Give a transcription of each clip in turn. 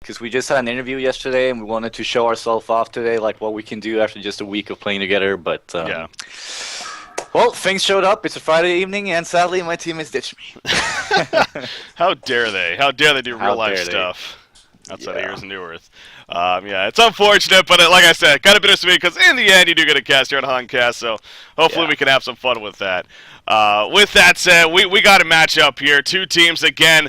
because we just had an interview yesterday and we wanted to show ourselves off today, like what we can do after just a week of playing together. But Yeah. well, things showed up. It's a Friday evening, and sadly, my team has ditched me. How dare they? How dare they do How real life dare they? stuff outside of Yeah. Heroes of New Earth? Yeah, it's unfortunate, but like I said, kind of bittersweet because in the end, you do get a cast here at Houndcast, so hopefully Yeah. we can have some fun with that. With that said, we got a matchup here. Two teams again.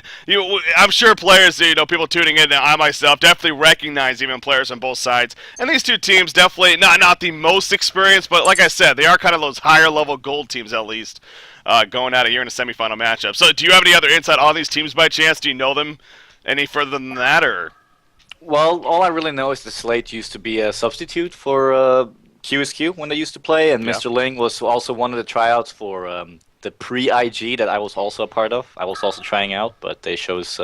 I'm sure players, people tuning in, I myself definitely recognize even players on both sides. And these two teams definitely not the most experienced, but like I said, they are kind of those higher level gold teams at least. Going out here in a semifinal matchup. So, do you have any other insight on these teams by chance? Do you know them any further than that, or? Well, all I really know is the Slate used to be a substitute for QSQ when they used to play, and Yeah. Mr. Ling was also one of the tryouts for the pre-IG that I was also a part of. I was also trying out, but they chose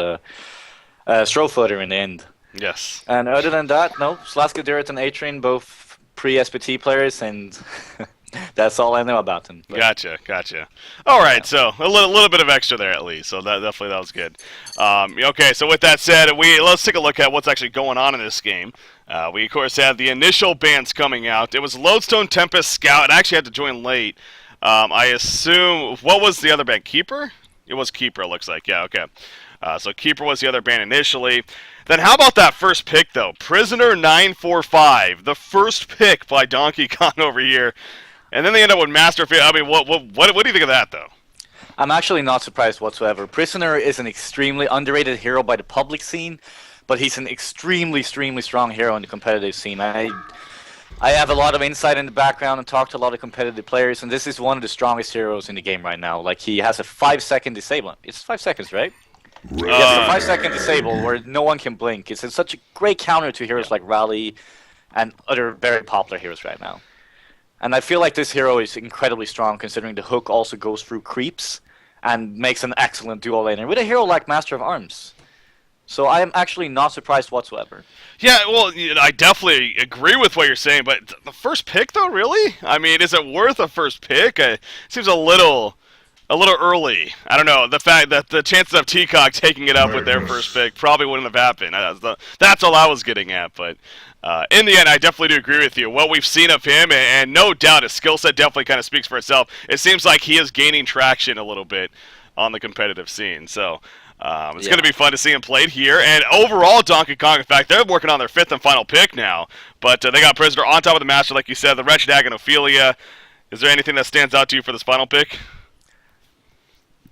Strohfooter in the end. Yes. And other than that, no, Slaska, Dirt, and A-Train, both pre-SPT players, and that's all I know about them. But Gotcha. All right, so a little bit of extra there at least. So that was good. Okay, so with that said, let's take a look at what's actually going on in this game. We of course had the initial bans coming out. It was Lodestone, Tempest, Scout. I actually had to join late. I assume what was the other band? Keeper? It was Keeper. It looks like. Yeah. Okay. So Keeper was the other band initially. Then how about that first pick though? Prisoner 945, the first pick by Donkey Kong over here. And then they end up with Master. I mean, what do you think of that, though? I'm actually not surprised whatsoever. Prisoner is an extremely underrated hero by the public scene, but he's an extremely strong hero in the competitive scene. I have a lot of insight in the background and talked to a lot of competitive players, and this is one of the strongest heroes in the game right now. Like, he has a 5-second disable. It's 5 seconds, right? Yes, a 5-second disable where no one can blink. It's such a great counter to heroes like Rally and other very popular heroes right now. And I feel like this hero is incredibly strong, considering the hook also goes through creeps and makes an excellent dual laner with a hero like Master of Arms. So I am actually not surprised whatsoever. Yeah, well, I definitely agree with what you're saying, but the first pick, though, really? I mean, is it worth a first pick? It seems a little early. I don't know. The fact that the chances of TKAG taking it up with their first pick probably wouldn't have happened. That's all I was getting at, but... in the end, I definitely do agree with you. What we've seen of him, and no doubt his skill set definitely kind of speaks for itself. It seems like he is gaining traction a little bit on the competitive scene. So it's going to be fun to see him played here. And overall, Donkey Kong, in fact, they're working on their fifth and final pick now. But they got Prisoner on top of the Master, like you said, the Wretched Hag and Ophelia. Is there anything that stands out to you for this final pick?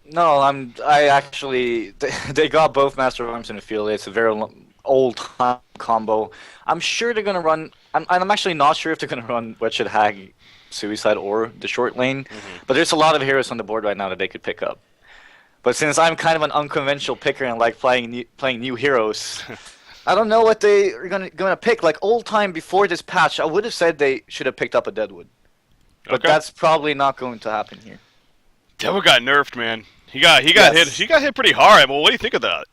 No, I actually... They got both Master of Arms and Ophelia. It's a very old time combo. I'm sure they're going to run... I'm actually not sure if they're going to run Wretched Hag, Suicide, or the short lane. But there's a lot of heroes on the board right now that they could pick up. But since I'm kind of an unconventional picker and like playing new heroes, I don't know what they are going to pick. Like, old time before this patch, I would have said they should have picked up a Deadwood. But that's probably not going to happen here. Deadwood got nerfed, man. He got hit. He got hit pretty hard. Well, what do you think of that?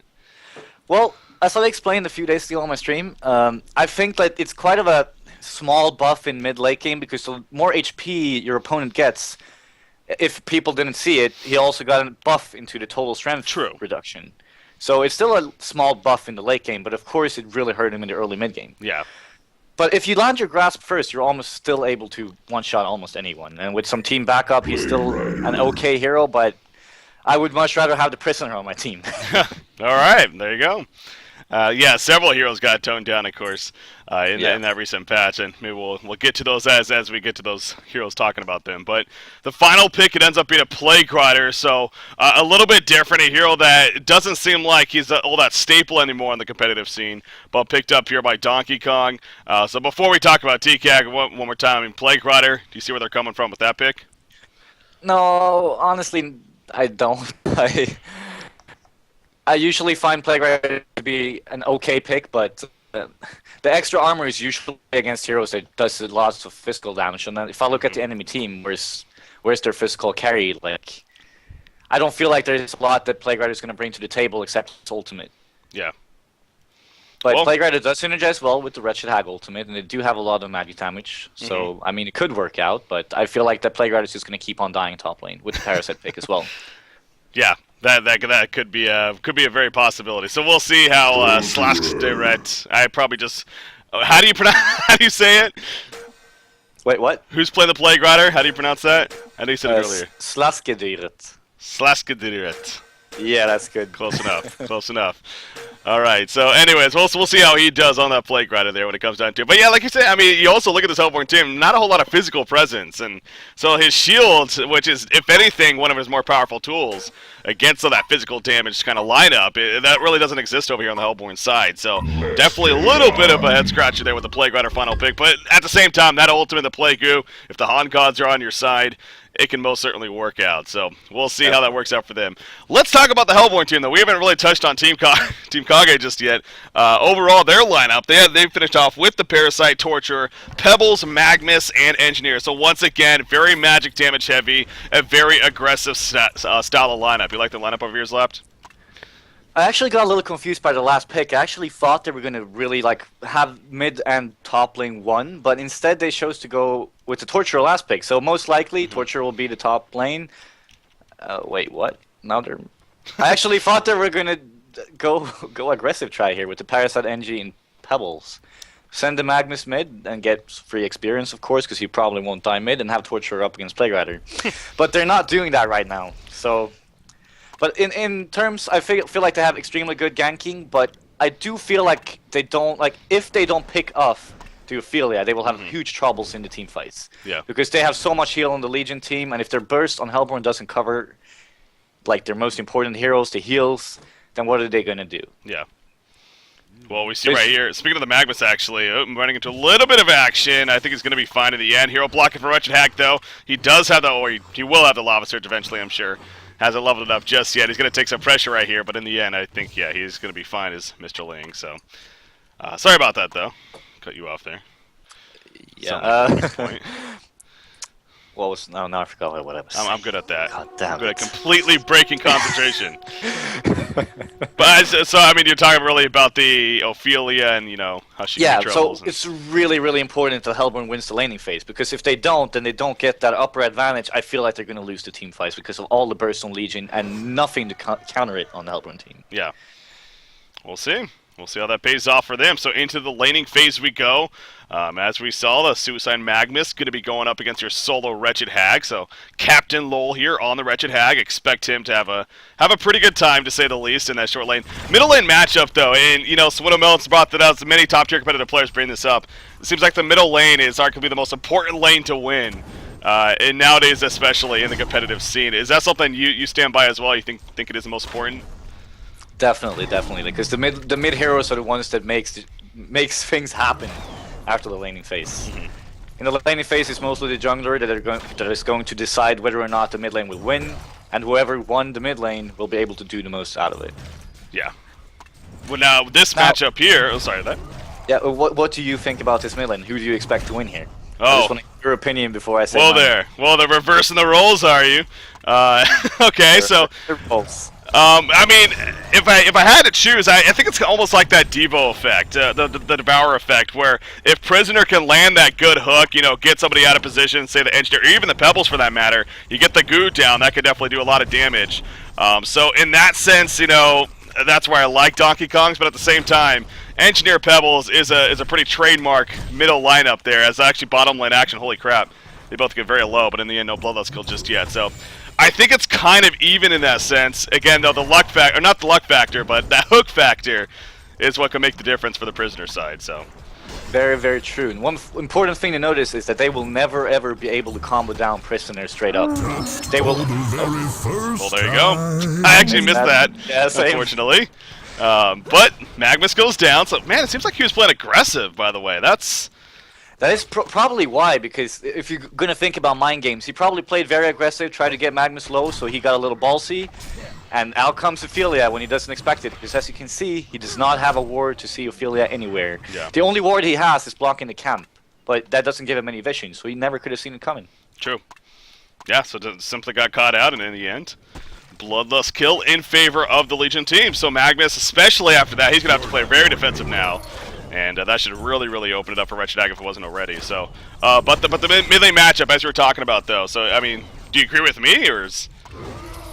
Well, as I explained a few days ago on my stream, I think that it's quite of a small buff in mid-late game because the more HP your opponent gets, if people didn't see it, he also got a buff into the total strength reduction. So it's still a small buff in the late game, but of course it really hurt him in the early mid-game. Yeah. But if you land your grasp first, you're almost still able to one-shot almost anyone. And with some team backup, he's still an okay hero, but I would much rather have the Prisoner on my team. All right, there you go. Yeah, several heroes got toned down, of course, in that recent patch, and maybe we'll get to those as we get to those heroes talking about them. But the final pick, it ends up being a Plague Rider, so a little bit different, a hero that doesn't seem like he's all that staple anymore in the competitive scene, but picked up here by Donkey Kong. So before we talk about TKAG one more time, I mean, Plague Rider, do you see where they're coming from with that pick? No, honestly, I don't. I usually find Plague Rider to be an okay pick, but the extra armor is usually against heroes that does lots of physical damage. And if I look at the enemy team, where's their physical carry? Like, I don't feel like there's a lot that Plague Rider is going to bring to the table except its ultimate. Yeah. But Plague Rider does synergize well with the Wretched Hag ultimate, and they do have a lot of magic damage. So, I mean, it could work out, but I feel like that Plague Rider is just going to keep on dying top lane with the Parasite pick as well. Yeah, That could be a very possibility. So we'll see how Slaskderet. I probably just how do you pronounce how do you say it? Wait, what? Who's playing the Plague Rider? How do you pronounce that? I know you said it earlier. Slaskediret. Slaskderet. Yeah, that's good. Close enough. Close enough. All right. So, anyways, we'll see how he does on that Plague Rider there when it comes down to it. But yeah, like you said, I mean, you also look at this Hellborn team. Not a whole lot of physical presence, and so his shield, which is, if anything, one of his more powerful tools against all that physical damage kind of lineup, that really doesn't exist over here on the Hellborn side. So, definitely a little bit of a head scratcher there with the Plague Rider final pick. But at the same time, that ultimate, the Plague Goo, if the Han gods are on your side, it can most certainly work out. So we'll see how that works out for them. Let's talk about the Hellborn team, though. We haven't really touched on Team TKAG just yet. Overall, their lineup, they finished off with the Parasite, Torturer, Pebbles, Magnus, and Engineer. So once again, very magic damage heavy, a very aggressive style of lineup. You like the lineup over yours left? I actually got a little confused by the last pick. I actually thought they were going to really have mid and top lane one, but instead they chose to go with the Torturer last pick. So most likely Torturer will be the top lane. Wait, what? Now they're... I actually thought they were going to go aggressive try here with the Parasite, Engie, and Pebbles. Send the Magnus mid and get free experience, of course, because he probably won't die mid, and have Torturer up against Plague Rider. But they're not doing that right now, so... But in terms, I feel like they have extremely good ganking, but I do feel like they don't, if they don't pick off to Ophelia, they will have huge troubles in the team fights. Yeah. Because they have so much heal on the Legion team, and if their burst on Hellborn doesn't cover, their most important heroes, the heals, then what are they going to do? Yeah. Well, we see right here, speaking of the Magnus, actually, running into a little bit of action. I think he's going to be fine in the end. Hero blocking for Wretched Hack, though. He does have the, or he will have the Lava Surge eventually, I'm sure. Hasn't leveled it up just yet. He's going to take some pressure right here, but in the end, I think, yeah, he's going to be fine as Mr. Ling. So, sorry about that, though. Cut you off there. Yeah. Point. What was... No, I forgot what I was saying. I'm good at that. God damn I'm good it. at completely breaking concentration. But, so, I mean, you're talking really about the Ophelia and, how she so it's really, really important that Hellborn wins the laning phase, because if they don't, then they don't get that upper advantage. I feel like they're going to lose the team fights because of all the bursts on Legion and nothing to counter it on the Hellborn team. Yeah. We'll see. We'll see how that pays off for them. So into the laning phase we go. As we saw, the Suicide Magnus going to be going up against your solo Wretched Hag. So Captain Lowell here on the Wretched Hag. Expect him to have a pretty good time, to say the least, in that short lane. Middle lane matchup, though, and Swindle Melons brought that out. Many top tier competitive players bring this up. It seems like the middle lane is arguably the most important lane to win. And nowadays, especially in the competitive scene. Is that something you stand by as well? You think it is the most important? Definitely, because the mid heroes are the ones that makes things happen after the laning phase. In the laning phase, it's mostly the jungler that is going to decide whether or not the mid lane will win, and whoever won the mid lane will be able to do the most out of it. Yeah. Well, now this matchup here. Oh, sorry, that. Yeah. What do you think about this mid lane? Who do you expect to win here? Oh. I just want to get your opinion before I say. Well, they're reversing the roles, are you? Okay, so. I mean, if I had to choose, I think it's almost like that Devo effect, the Devour effect, where if Prisoner can land that good hook, get somebody out of position, say the Engineer, or even the Pebbles for that matter, you get the Goo down, that could definitely do a lot of damage. So in that sense, that's where I like Donkey Kong's, but at the same time, Engineer Pebbles is a pretty trademark middle lineup there, as actually bottom lane action, holy crap. They both get very low, but in the end, no Bloodlust kill just yet, so... I think it's kind of even in that sense. Again, though, the luck factor, or not the luck factor, but that hook factor is what can make the difference for the Prisoner side, so. Very, very true. And one important thing to notice is that they will never, ever be able to combo down Prisoner straight up. They will... Well, there you go. I actually missed that, unfortunately. But Magnus goes down, so, man, it seems like he was playing aggressive, by the way. That is probably why, because if you're going to think about mind games, he probably played very aggressive, tried to get Magnus low, so he got a little ballsy, and out comes Ophelia when he doesn't expect it, because as you can see, he does not have a ward to see Ophelia anywhere. Yeah. The only ward he has is blocking the camp, but that doesn't give him any vision, so he never could have seen it coming. True. Yeah, so it simply got caught out, and in the end, Bloodlust kill in favor of the Legion team. So Magnus, especially after that, he's going to have to play very defensive now. And that should really, really open it up for Wretched Hag if it wasn't already. So, but the mid lane matchup, as we were talking about, though. So, I mean, do you agree with me, or is?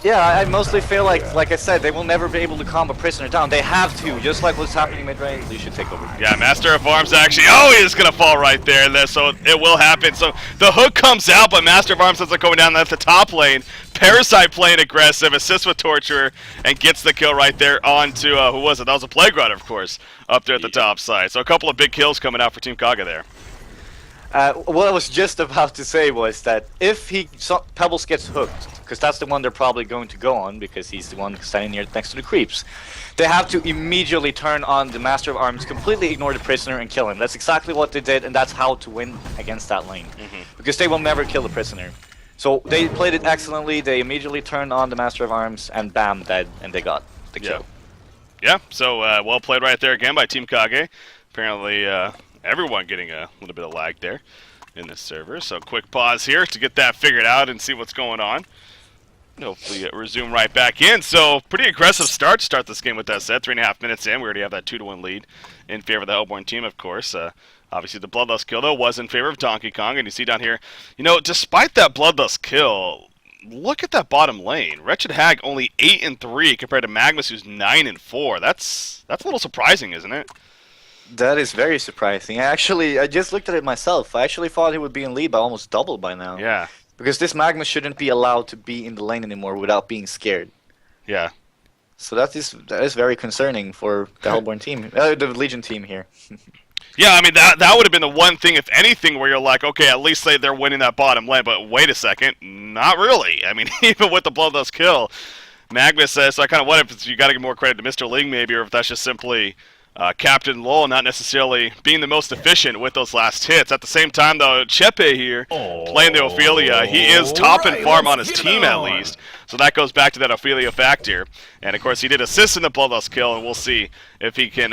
Yeah, I mostly feel like I said, they will never be able to calm a prisoner down. They have to, just like what's happening mid-range. You should take over. Yeah, Master of Arms actually. Oh, he is gonna fall right there. So it will happen. So the hook comes out, but Master of Arms ends up going down at the top lane. Parasite playing aggressive, assists with Torturer, and gets the kill right there onto who was it? That was a Plague Rider, of course, up there at the top side. So a couple of big kills coming out for Team TKAG there. What I was just about to say was that if Pebbles gets hooked, because that's the one they're probably going to go on, because he's the one standing next to the creeps, they have to immediately turn on the Master of Arms, completely ignore the prisoner, and kill him. That's exactly what they did, and that's how to win against that lane. Because they will never kill the prisoner. So they played it excellently, they immediately turned on the Master of Arms, and bam, dead, and they got the kill. Yeah, so well played right there again by Team TKAG. Apparently, everyone getting a little bit of lag there in this server. So quick pause here to get that figured out and see what's going on. And hopefully resume right back in. So pretty aggressive start to start this game with that said. 3.5 minutes in, we already have that 2-1 lead in favor of the Hellborn team, of course. Obviously the Bloodlust kill, though, was in favor of Donkey Kong. And you see down here, you know, despite that Bloodlust kill, look at that bottom lane. Wretched Hag only 8-3 compared to Magnus, who's 9-4. That's a little surprising, isn't it? That is very surprising. I just looked at it myself. I actually thought he would be in lead by almost double by now. Yeah. Because this Magnus shouldn't be allowed to be in the lane anymore without being scared. Yeah. So that is very concerning for the Hellborn team, the Legion team here. Yeah, I mean, that would have been the one thing, if anything, where you're like, okay, at least they're winning that bottom lane, but wait a second, not really. I mean, even with the Bloodlust kill, Magnus says, so I kind of wonder if you got to give more credit to Mr. Ling maybe, or if that's just simply Captain Lowell not necessarily being the most efficient with those last hits. At the same time, though, Chepe here, playing the Ophelia, he is top in farm on his team at least. So that goes back to that Ophelia factor. And of course, he did assist in the Bloodlust kill, and we'll see if he can,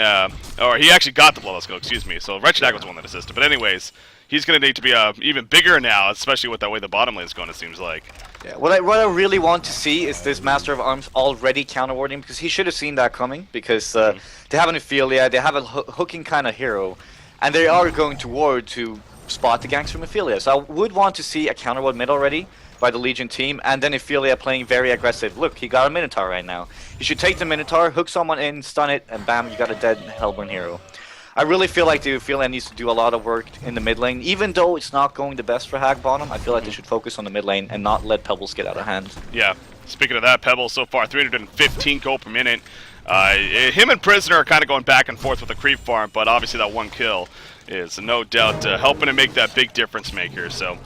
or he actually got the Bloodlust kill, excuse me. So Wretched Hag was the one that assisted. But anyways, he's going to need to be even bigger now, especially with the way the bottom lane is going, it seems like. Yeah, what I really want to see is this Master of Arms already counterwarding, because he should have seen that coming, because they have an Ophelia, they have a hooking kind of hero, and they are going to ward to spot the ganks from Ophelia. So I would want to see a counterward mid already by the Legion team, and then Ophelia playing very aggressive. Look, he got a Minotaur right now. You should take the Minotaur, hook someone in, stun it, and bam, you got a dead Hellborn hero. I really feel like the Ophelia needs to do a lot of work in the mid lane. Even though it's not going the best for Hag bottom, I feel like they should focus on the mid lane and not let Pebbles get out of hand. Yeah, speaking of that, Pebbles so far, 315 gold per minute. Him and Prisoner are kind of going back and forth with the creep farm, but obviously that one kill is no doubt helping to make that big difference maker. So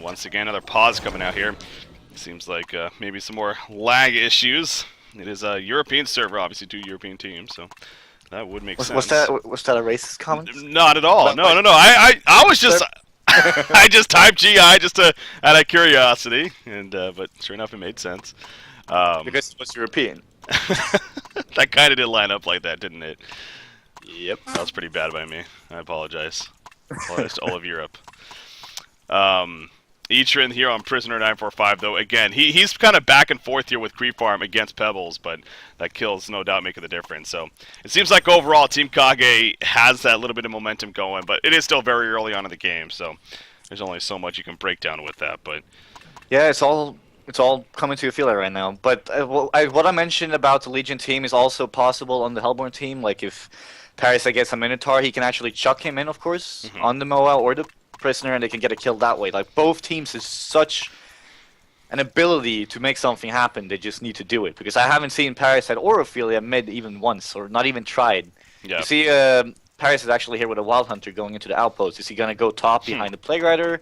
once again, another pause coming out here. Seems like maybe some more lag issues. It is a European server, obviously 2 European teams, so that would make sense. Was that a racist comment? Not at all. No. I was just I just typed GI just out of curiosity, and but sure enough, it made sense. Because it was European. That kind of did line up like that, didn't it? Yep. That was pretty bad by me. I apologize. Apologize to all of Europe. Eatrin here on Prisoner 945, though. Again, he's kind of back and forth here with Creep Farm against Pebbles, but that kill's no doubt making the difference. So it seems like overall Team TKAG has that little bit of momentum going, but it is still very early on in the game, so there's only so much you can break down with that. But yeah, it's all coming to Ophelia right now. But what I mentioned about the Legion team is also possible on the Hellborn team. Like if Parasite gets a Minotaur, he can actually chuck him in, of course, on the Moa or the Prisoner, and they can get a kill that way. Like both teams has such an ability to make something happen. They just need to do it, because I haven't seen Parasite or Ophelia mid even once, or not even tried. yeah, You see, Parasite actually here with a Wild Hunter going into the outpost. Is he gonna go top behind the Plague Rider?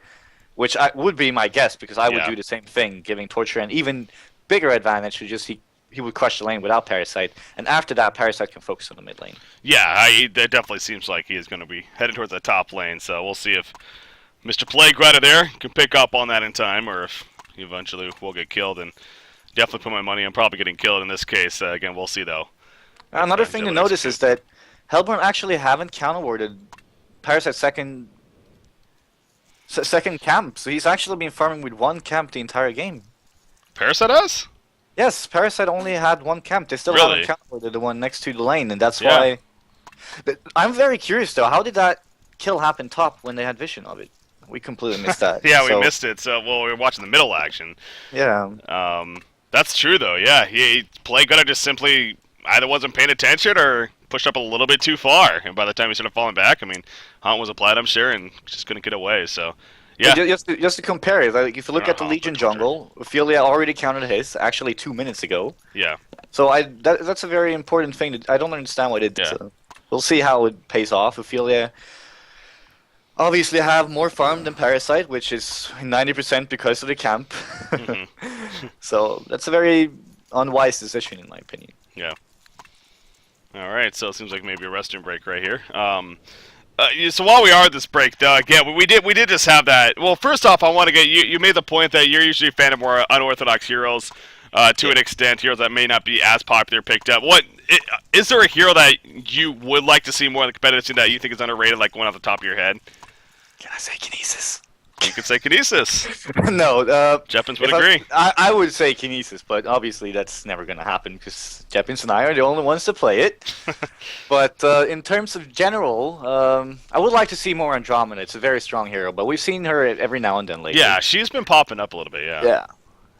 Which would be my guess, because I would do the same thing, giving Torture an even bigger advantage to just he would crush the lane without Parasite, and after that, Parasite can focus on the mid lane. Yeah, it definitely seems like he is going to be heading towards the top lane, so we'll see if Mr. Plague Rider there can pick up on that in time, or if he eventually will get killed. And definitely put my money on probably getting killed in this case. Again, we'll see, though. Another thing to notice is that Hellborn actually haven't counterwarded Parasite's second camp, so he's actually been farming with 1 camp the entire game. Parasite has? Yes, Parasite only had 1 camp. They still Really? haven't counterwarded the one next to the lane, and that's why. I'm very curious though. How did that kill happen top when they had vision of it? We completely missed that. Yeah, we missed it. So, well, we were watching the middle action. Yeah. That's true, though. Yeah, Play could have just simply either wasn't paying attention or pushed up a little bit too far, and by the time he should have fallen back, I mean, Hunt was applied, I'm sure, and just couldn't get away. So, yeah. Just to compare it, like if you look at the Legion jungle, Ophelia already counted his actually 2 minutes ago. Yeah. So that's a very important thing. I don't understand why they did. Yeah. So we'll see how it pays off. Ophelia obviously have more farm than Parasite, which is 90% because of the camp. Mm-hmm. So that's a very unwise decision, in my opinion. Yeah. All right, so it seems like maybe a resting break right here. So while we are at this break, though, again, we did just have that. Well, first off, I want to get you. You made the point that you're usually a fan of more unorthodox heroes, to an extent, heroes that may not be as popular picked up. Is there a hero that you would like to see more in the competitive scene that you think is underrated, like one off the top of your head? Can I say Kinesis? You could say Kinesis. No, Jepins would agree. I would say Kinesis, but obviously that's never going to happen because Jepins and I are the only ones to play it. But in terms of general, I would like to see more Andromeda. It's a very strong hero, but we've seen her every now and then lately. Yeah, she's been popping up a little bit, yeah. Yeah.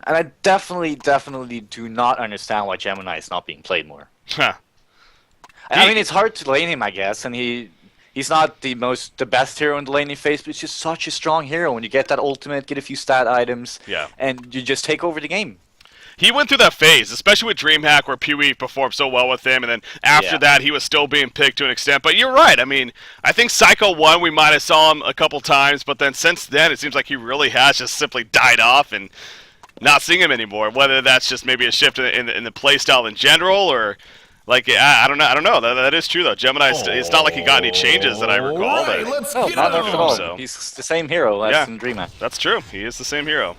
And I definitely do not understand why Gemini is not being played more. Huh. I mean, it's hard to lane him, I guess, and he's not the best hero in the laning phase, but it's just such a strong hero. When you get that ultimate, get a few stat items, yeah, and you just take over the game. He went through that phase, especially with DreamHack, where Pee-wee performed so well with him, and then after that, he was still being picked to an extent. But you're right. I mean, I think Psycho 1, we might have saw him a couple times, but then since then, it seems like he really has just simply died off and not seeing him anymore. Whether that's just maybe a shift in the play style in general, or like I don't know. That is true though. Gemini, it's not like he got any changes that I recall. Right, let's No, get not at all. So. He's the same hero as in DreamHack. That's true. He is the same hero,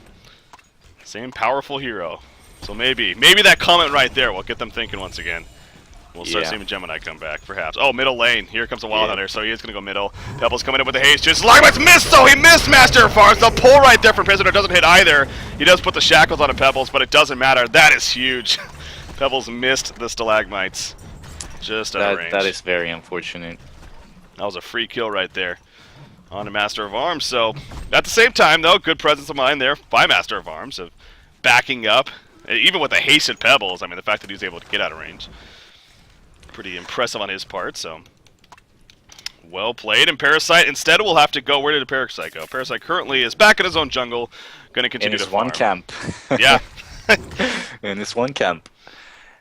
same powerful hero. So maybe that comment right there will get them thinking once again. We'll start seeing Gemini come back, perhaps. Oh, middle lane. Here comes the Wild Hunter, so he is going to go middle. Pebbles coming in with the haste. Just Lagmite's missed, though! He missed Master of Farms! The pull right there from Prisoner doesn't hit either. He does put the shackles on Pebbles, but it doesn't matter. That is huge. Pebbles missed the Stalagmites. Just out of range. That is very unfortunate. That was a free kill right there on a Master of Arms. So, at the same time, though, good presence of mind there by Master of Arms of backing up. Even with the hasted Pebbles, I mean, the fact that he was able to get out of range. Pretty impressive on his part, so well played. And Parasite instead will have to go. Where did Parasite go? Parasite currently is back in his own jungle, going to continue to farm. In his one camp. Yeah. In this one camp.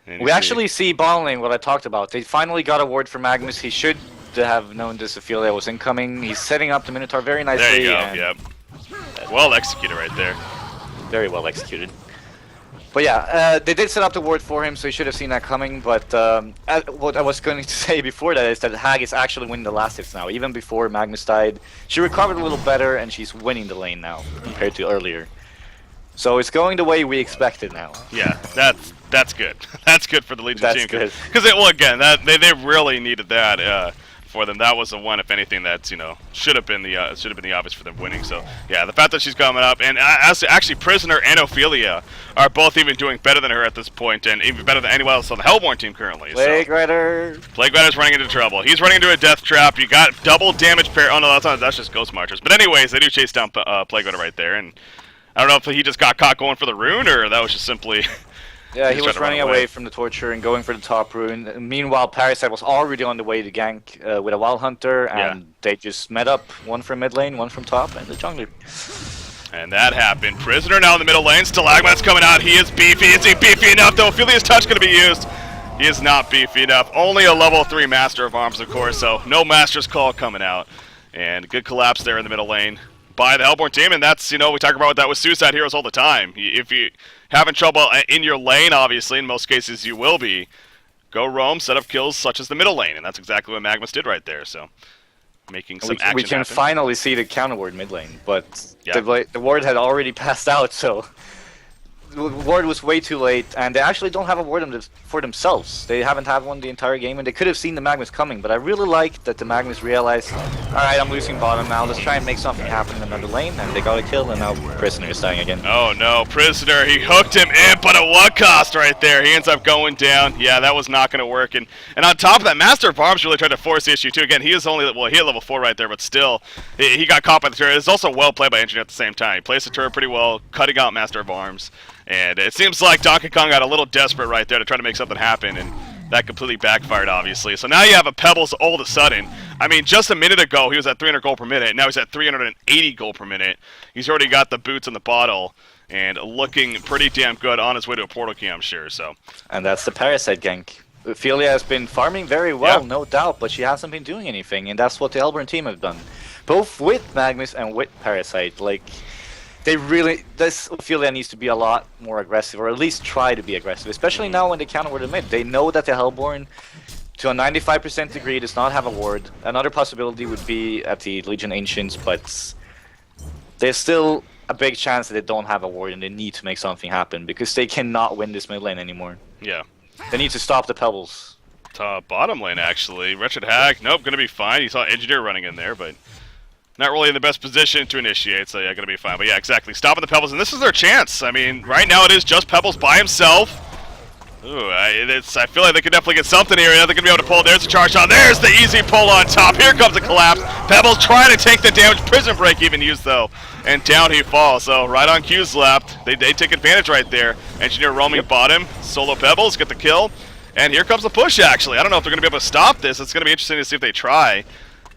We actually see bottom lane, what I talked about. They finally got a ward for Magnus. He should have known this Ophelia was incoming. He's setting up the Minotaur very nicely. There you go, yep. Well executed right there. Very well executed. But yeah, they did set up the ward for him, so he should have seen that coming. But what I was going to say before that is that Hag is actually winning the last hits now. Even before Magnus died, she recovered a little better, and she's winning the lane now compared to earlier. So it's going the way we expected now. Yeah, that's good. That's good for the Legion team. That's good. Because again, they really needed that for them. That was the one, if anything, that's should have been the obvious for them winning. So yeah, the fact that she's coming up, and actually Prisoner and Ophelia are both even doing better than her at this point, and even better than anyone else on the Hellborn team currently. Plague Rider. Plague Rider's running into trouble. He's running into a death trap. You got double damage pair. Oh no, that's just Ghost Marchers. But anyways, they do chase down Plague Rider right there, and I don't know if he just got caught going for the rune, or that was just simply. Yeah, he was running away from the Torture and going for the top rune. Meanwhile, Parasite was already on the way to gank with a Wild Hunter, and they just met up. One from mid lane, one from top, and the jungler. And that happened. Prisoner now in the middle lane. Stalagmite's coming out. He is beefy. Is he beefy enough, though? Ophelia's touch going to be used. He is not beefy enough. Only a level 3 Master of Arms, of course, so no Master's Call coming out. And good collapse there in the middle lane by the Hellborn team, and that's, we talk about that with Suicide Heroes all the time. If you having trouble in your lane, obviously, in most cases you will be, go roam, set up kills such as the middle lane, and that's exactly what Magnus did right there, so making some action We can happen. finally see the counter ward mid lane, but the ward had already passed out, so the ward was way too late, and they actually don't have a ward for themselves. They haven't had one the entire game, and they could have seen the Magnus coming, but I really like that the Magnus realized, alright, I'm losing bottom now, let's try and make something happen in another lane, and they got a kill, and now Prisoner is dying again. Oh no, Prisoner, he hooked him in, but at what cost right there? He ends up going down. Yeah, that was not going to work, and on top of that, Master of Arms really tried to force the issue too. Again, he is only, he had level 4 right there, but still, he got caught by the turret. It's also well played by Engineer at the same time. He placed the turret pretty well, cutting out Master of Arms, And it seems like Donkey Kong got a little desperate right there to try to make something happen, and that completely backfired, obviously. So now you have a Pebbles all of a sudden. I mean, just a minute ago, he was at 300 gold per minute. Now he's at 380 gold per minute. He's already got the boots in the bottle and looking pretty damn good on his way to a portal key, I'm sure. So. And that's the Parasite gank. Ophelia has been farming very well, Yeah. no doubt, but she hasn't been doing anything, and that's what the Hellborn team have done. Both with Magnus and with Parasite. Like, this Ophelia needs to be a lot more aggressive, or at least try to be aggressive, especially now when they counter word mid. They know that the Hellborn, to a 95% degree, does not have a ward. Another possibility would be at the Legion Ancients, but there's still a big chance that they don't have a ward, and they need to make something happen, because they cannot win this mid lane anymore. Yeah. They need to stop the Pebbles. Bottom lane, actually. Wretched Hag, nope, gonna be fine. You saw Engineer running in there, but not really in the best position to initiate, so yeah, gonna be fine. But yeah, exactly. Stopping the Pebbles, and this is their chance. I mean, right now it is just Pebbles by himself. Ooh, I feel like they could definitely get something here. They're gonna be able to pull. There's a charge shot. There's the easy pull on top. Here comes the collapse. Pebbles trying to take the damage. Prison break even used though, and down he falls. So right on Q's left. They take advantage right there. Engineer roaming bottom. Solo Pebbles get the kill, and here comes the push. Actually, I don't know if they're gonna be able to stop this. It's gonna be interesting to see if they try.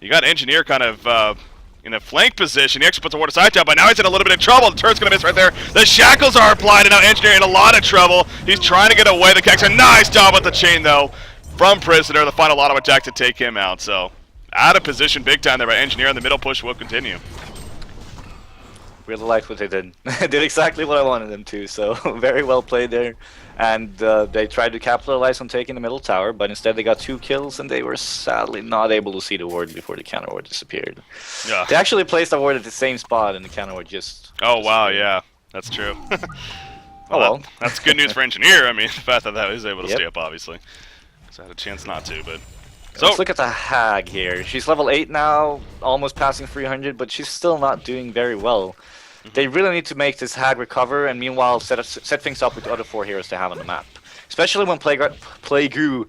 You got Engineer kind of in a flank position. He actually puts a ward aside down, but now he's in a little bit of trouble. The turn's going to miss right there. The shackles are applied, and now Engineer in a lot of trouble. He's trying to get away. The Kex, a nice job with the chain, though, from Prisoner. The final auto attack to take him out. So, out of position big time there by Engineer, and the middle push will continue. Really liked what they did. Did exactly what I wanted them to, so very well played there. And they tried to capitalize on taking the middle tower, but instead they got 2 kills, and they were sadly not able to see the ward before the counter ward disappeared. Yeah. They actually placed a ward at the same spot, and the counter ward just... Oh, wow, yeah. That's true. well. That's good news for Engineer. I mean, the fact that he was able to Yep. stay up, obviously. So I had a chance not to, but... So, let's look at the Hag here. She's level 8 now, almost passing 300, but she's still not doing very well. They really need to make this Hag recover, and meanwhile set things up with the other 4 heroes they have on the map. Especially when Plague-Goo,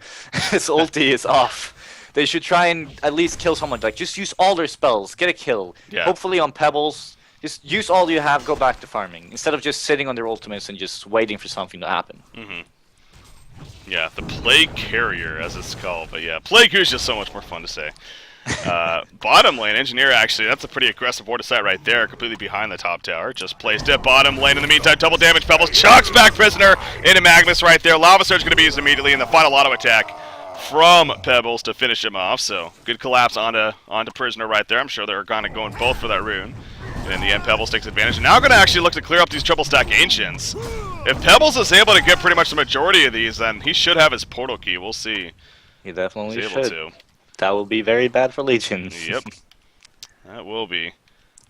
his ulti is off. They should try and at least kill someone. Like, just use all their spells, get a kill. Yeah. Hopefully on Pebbles, just use all you have, go back to farming. Instead of just sitting on their ultimates and just waiting for something to happen. Yeah, the Plague Carrier, as it's called. But yeah, Plague-Goo is just so much more fun to say. Bottom lane, Engineer, actually, that's a pretty aggressive ward set right there, completely behind the top tower. Just placed it, bottom lane in the meantime, double damage, Pebbles chucks back Prisoner into Magnus right there. Lava Surge going to be used immediately in the final auto attack from Pebbles to finish him off. So, good collapse onto Prisoner right there. I'm sure they're kind of going both for that rune. And in the end, Pebbles takes advantage. And now going to actually look to clear up these triple stack Ancients. If Pebbles is able to get pretty much the majority of these, then he should have his portal key. We'll see. He definitely He's able should. to. That will be very bad for Legion. Yep. That will be.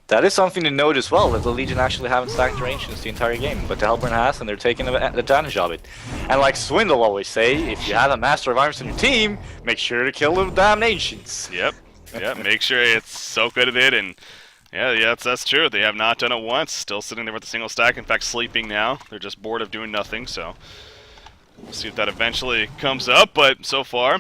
That is something to note as well, that the Legion actually haven't stacked their Ancients the entire game, but the Hellborn has, and they're taking advantage of it. And like Swindle always say, if you have a Master of Arms in your team, make sure to kill the damn Ancients. Yep. Yep. Make sure it's so good at it, and yeah, that's true. They have not done it once. Still sitting there with a single stack. In fact, sleeping now. They're just bored of doing nothing. So we'll see if that eventually comes up. But so far,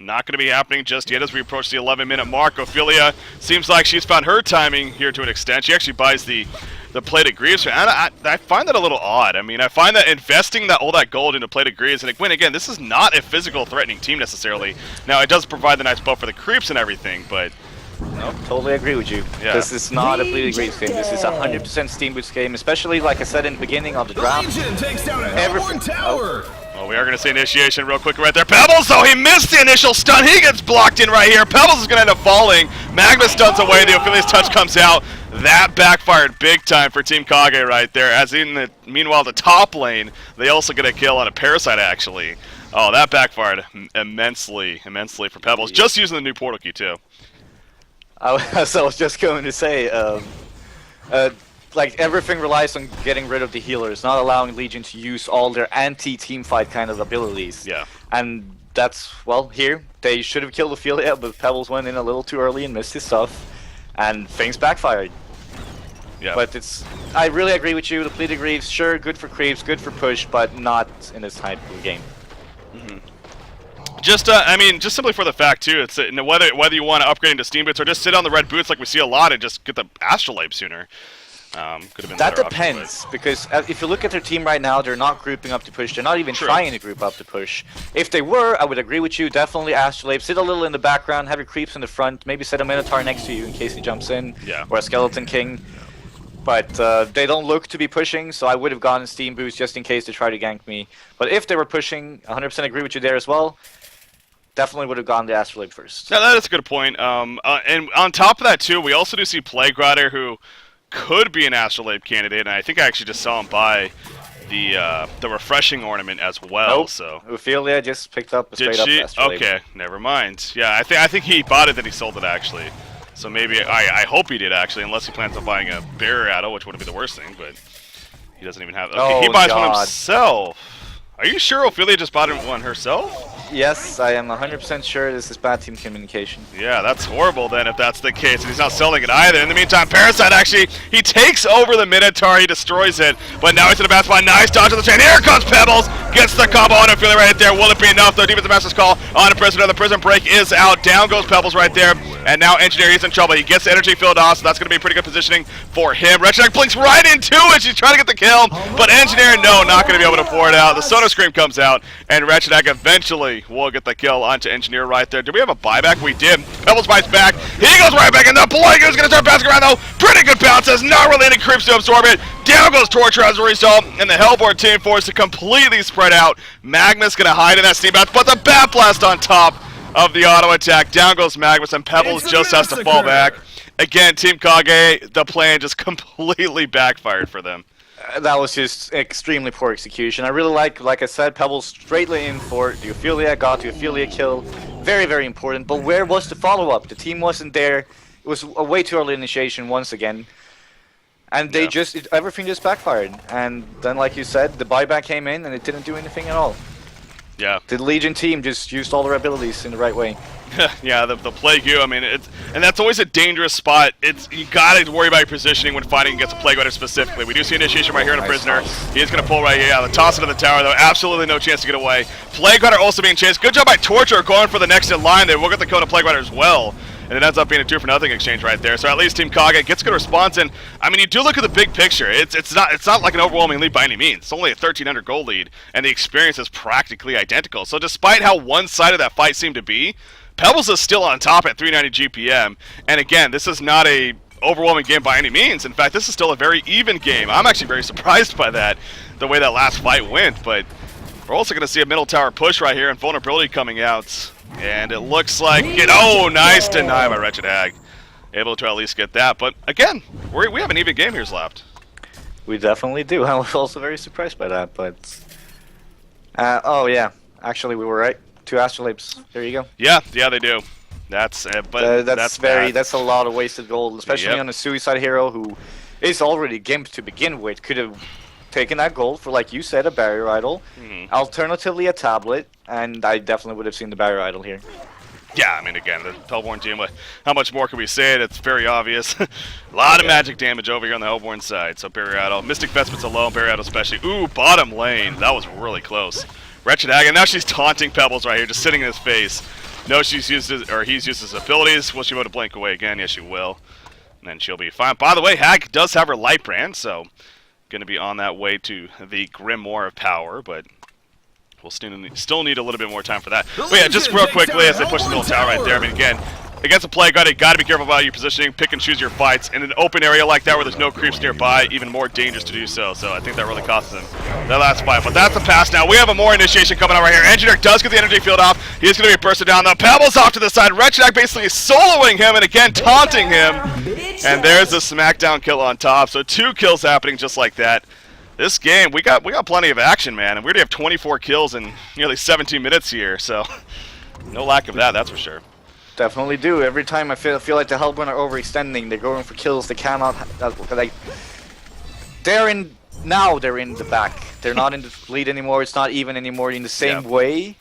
not going to be happening just yet as we approach the 11-minute mark. Ophelia seems like she's found her timing here to an extent. She actually buys the plated greaves. And I find that a little odd. I mean, I find that investing all that gold into plated greaves, and again, this is not a physical threatening team necessarily. Now, it does provide the nice buff for the creeps and everything, but... No, totally agree with you. Yeah. This is not a plated greaves game. This is a 100% Steam Boost game, especially like I said in the beginning of the draft. Legion takes down a Everything- Hellborn tower. Well, we are going to see initiation real quick right there. Pebbles, though, he missed the initial stun. He gets blocked in right here. Pebbles is going to end up falling. Magnus stuns away. The Ophelia's touch comes out. That backfired big time for Team TKAG right there. As meanwhile, the top lane, they also get a kill on a Parasite, actually. Oh, that backfired immensely for Pebbles. Just using the new portal key, too. I was just going to say, like everything relies on getting rid of the healers, not allowing Legion to use all their anti-team fight kind of abilities. Yeah. And that's, well, here, they should have killed Ophelia, but Pebbles went in a little too early and missed his stuff, and things backfired. Yeah. But I really agree with you, the Pleaded Greaves, sure, good for creeps, good for push, but not in this type of game. Just, I mean, just simply for the fact, too, it's whether you want to upgrade into Steam Boots or just sit on the red boots like we see a lot and just get the Astrolabe sooner. Could have been That better option, depends, because if you look at their team right now, they're not grouping up to push. They're not even True. trying to group up to push. If they were, I would agree with you. Definitely Astrolabe. Sit a little in the background, have your creeps in the front, maybe set a Minotaur next to you in case he jumps in, Yeah. or a Skeleton King. But they don't look to be pushing, so I would have gone Steam Boost just in case they try to gank me. But if they were pushing, 100% agree with you there as well. Definitely would have gone the Astrolabe first. Yeah, that is a good point. And on top of that too, we also do see Plague Rider, who could be an Astrolabe candidate, and I think I actually just saw him buy the refreshing ornament as well. Nope. So Ophelia just picked up a did straight she? up Astrolabe. Okay, never mind. Yeah, I think he bought it, then he sold it actually. So maybe I hope he did actually, unless he plans on buying a Barrier Idol, which wouldn't be the worst thing, but he doesn't even have. Okay, Oh, he buys one God. himself. Are you sure Ophelia just bought one herself? Yes, I am 100% sure this is bad team communication. Yeah, that's horrible then if that's the case, and he's not selling it either. In the meantime, Parasite actually, he takes over the Minotaur, he destroys it, but now he's in a bad spot. Nice dodge on the chain. Here comes Pebbles, gets the combo on Ophelia right there. Will it be enough though? Defensive Master's call on a Prisoner. The prison break is out. Down goes Pebbles right there, and now Engineer, he's in trouble. He gets the energy field off, so that's going to be pretty good positioning for him. Wretched blinks right into it. She's trying to get the kill, but Engineer, no, not going to be able to pour it out. The Soda Scream comes out, and Wretched eventually will get the kill onto Engineer right there. Did we have a buyback? We did. Pebbles buys back. He goes right back, and the Plague is going to start bouncing around though. Pretty good bounces. Not really any creeps to absorb it. Down goes Torture as a result, and the Hellborn team forced to completely spread out. Magnus going to hide in that steam bounce, but the Bat Blast on top of the auto attack. Down goes Magnus, and Pebbles just has to fall back. Again, Team TKAG, the plan just completely backfired for them. That was just extremely poor execution. I really like I said, Pebbles straightly in for the Ophelia, got the Ophelia kill. Very, very important. But where was the follow-up? The team wasn't there. It was a way too early initiation once again. And they everything just backfired. And then, like you said, the buyback came in and it didn't do anything at all. Yeah. The Legion team just used all their abilities in the right way. Yeah, the Plague U, I mean, and that's always a dangerous spot. You gotta worry about your positioning when fighting against a Plague Rider specifically. We do see initiation right here in a Prisoner. He is gonna pull right here. Yeah, the toss into the tower though, absolutely no chance to get away. Plague Rider also being chased. Good job by Torture going for the next in line there. We'll get the kill to Plague Rider as well. And it ends up being a 2-for-0 exchange right there. So at least Team TKAG gets a good response. And I mean, you do look at the big picture. It's not like an overwhelming lead by any means. It's only a 1,300 gold lead, and the experience is practically identical. So despite how one-sided that fight seemed to be, Pebbles is still on top at 390 GPM. And again, this is not a overwhelming game by any means. In fact, this is still a very even game. I'm actually very surprised by that, the way that last fight went. But we're also going to see a middle tower push right here and vulnerability coming out. And it looks like oh, nice deny by Wretched Hag. Able to at least get that. But again, we have an even game here's left. We definitely do. I was also very surprised by that, but oh yeah, actually we were right. 2 Astrolabes. There you go. Yeah, they do. That's but that's a lot of wasted gold, especially on a suicide hero who is already gimped to begin with. Could have taken that gold for, like you said, a Barrier Idol, alternatively a tablet, and I definitely would have seen the Barrier Idol here. Yeah, I mean, again, the Hellborn team, how much more can we say? It's very obvious. A lot of magic damage over here on the Hellborn side. So Barrier Idol, Mystic Vestments alone, Barrier Idol especially. Ooh, bottom lane. That was really close. Wretched Hag, and now she's taunting Pebbles right here, just sitting in his face. No, he's used his abilities. Will she be able to blink away again? Yes, she will. And then she'll be fine. By the way, Hag does have her light brand, so going to be on that way to the Grimoire of Power, but we'll still need a little bit more time for that. But yeah, just real quickly as they push the middle tower right there. I mean, again, against a Plague Rider, you got to be careful about your positioning, pick and choose your fights. In an open area like that where there's no creeps nearby, even more dangerous to do so. So I think that really costs them that last fight. But that's a pass now. We have a more initiation coming out right here. Engineer does get the energy field off. He's going to be bursted down. The Pebbles off to the side. Wretched basically soloing him and again taunting him. And there's the smackdown kill on top. So 2 kills happening just like that. This game, we got plenty of action, man. And we already have 24 kills in nearly 17 minutes here. So no lack of that, that's for sure. Definitely do. Every time I feel like the Hellborn are overextending, they're going for kills. They cannot, like, they're in the back. They're not in the lead anymore. It's not even anymore in the same way.